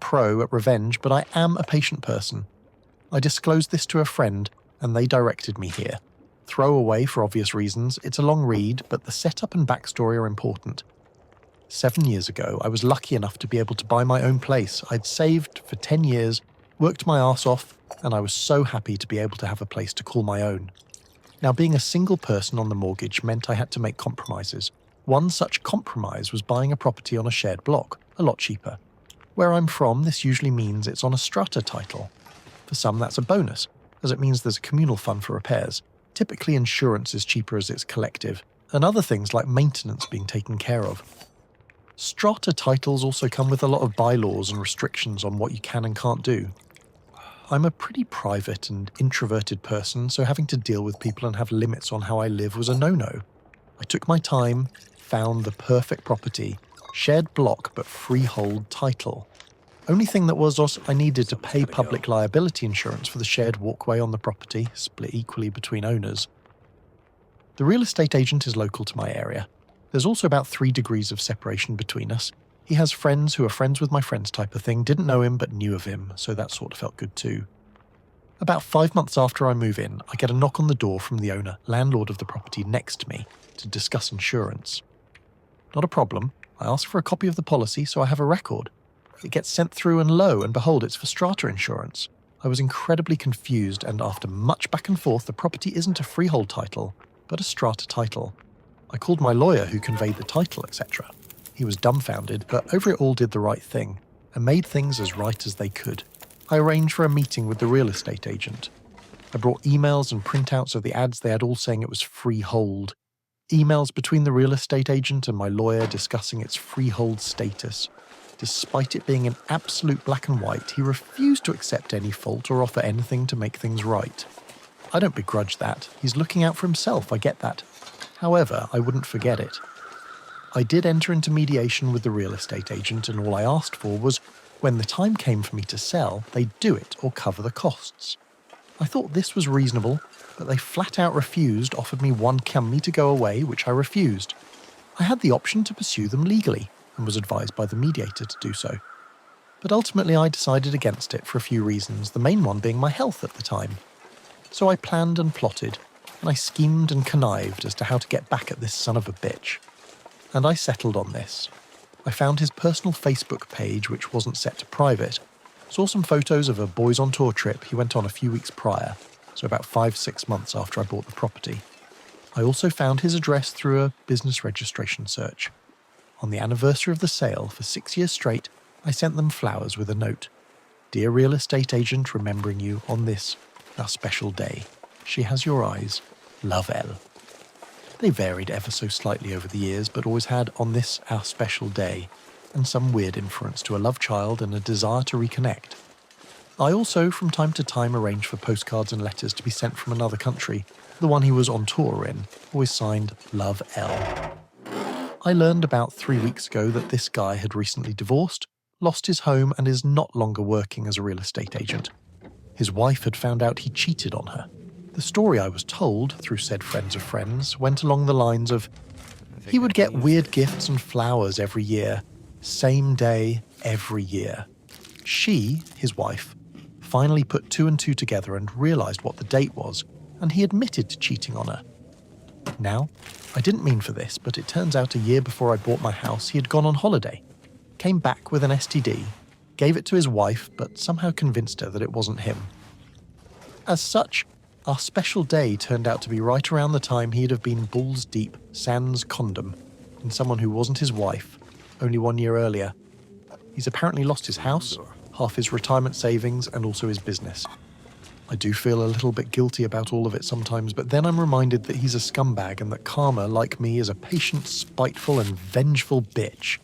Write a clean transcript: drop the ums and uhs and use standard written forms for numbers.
pro at revenge, but I am a patient person. I disclosed this to a friend, and they directed me here. Throw away for obvious reasons, it's a long read, but the setup and backstory are important. 7 years ago, I was lucky enough to be able to buy my own place. I'd saved for 10 years, worked my arse off, and I was so happy to be able to have a place to call my own. Now, being a single person on the mortgage meant I had to make compromises. One such compromise was buying a property on a shared block, a lot cheaper. Where I'm from, this usually means it's on a strata title. For some, that's a bonus, as it means there's a communal fund for repairs. Typically, insurance is cheaper as it's collective, and other things like maintenance being taken care of. Strata titles also come with a lot of bylaws and restrictions on what you can and can't do. I'm a pretty private and introverted person, so having to deal with people and have limits on how I live was a no-no. I took my time, found the perfect property, shared block but freehold title. Only thing that was I needed to pay public liability insurance for the shared walkway on the property, split equally between owners. The real estate agent is local to my area. There's also about 3 degrees of separation between us. He has friends who are friends with my friends type of thing, didn't know him but knew of him, so that sort of felt good too. About 5 months after I move in, I get a knock on the door from the owner, landlord of the property next to me, to discuss insurance. Not a problem. I ask for a copy of the policy so I have a record. It gets sent through and lo and behold, it's for strata insurance. I was incredibly confused, and after much back and forth, the property isn't a freehold title, but a strata title. I called my lawyer who conveyed the title, etc. He was dumbfounded, but over it all did the right thing, and made things as right as they could. I arranged for a meeting with the real estate agent. I brought emails and printouts of the ads they had all saying it was freehold. Emails between the real estate agent and my lawyer discussing its freehold status. Despite it being in absolute black and white, he refused to accept any fault or offer anything to make things right. I don't begrudge that. He's looking out for himself, I get that. However, I wouldn't forget it. I did enter into mediation with the real estate agent, and all I asked for was, when the time came for me to sell, they'd do it or cover the costs. I thought this was reasonable, but they flat out refused, offered me £1,000 to go away, which I refused. I had the option to pursue them legally, and was advised by the mediator to do so. But ultimately I decided against it for a few reasons, the main one being my health at the time. So I planned and plotted, and I schemed and connived as to how to get back at this son of a bitch. And I settled on this. I found his personal Facebook page, which wasn't set to private, saw some photos of a boys on tour trip he went on a few weeks prior, so about 5-6 months after I bought the property. I also found his address through a business registration search. On the anniversary of the sale, for 6 years straight, I sent them flowers with a note. Dear real estate agent, remembering you on this, our special day. She has your eyes. Love, Elle. They varied ever so slightly over the years, but always had on this, our special day, and some weird inference to a love child and a desire to reconnect. I also, from time to time, arranged for postcards and letters to be sent from another country, the one he was on tour in, always signed Love, Elle. I learned about 3 weeks ago that this guy had recently divorced, lost his home, and is not longer working as a real estate agent. His wife had found out he cheated on her. The story I was told, through said friends of friends, went along the lines of, he would get weird gifts and flowers every year, same day, every year. She, his wife, finally put 2 and 2 together and realised what the date was, and he admitted to cheating on her. Now, I didn't mean for this, but it turns out a year before I bought my house, he had gone on holiday, came back with an STD, gave it to his wife, but somehow convinced her that it wasn't him. As such, our special day turned out to be right around the time he'd have been balls deep, sans condom, in someone who wasn't his wife, only 1 year earlier. He's apparently lost his house, half his retirement savings, and also his business. I do feel a little bit guilty about all of it sometimes, but then I'm reminded that he's a scumbag and that karma, like me, is a patient, spiteful, and vengeful bitch.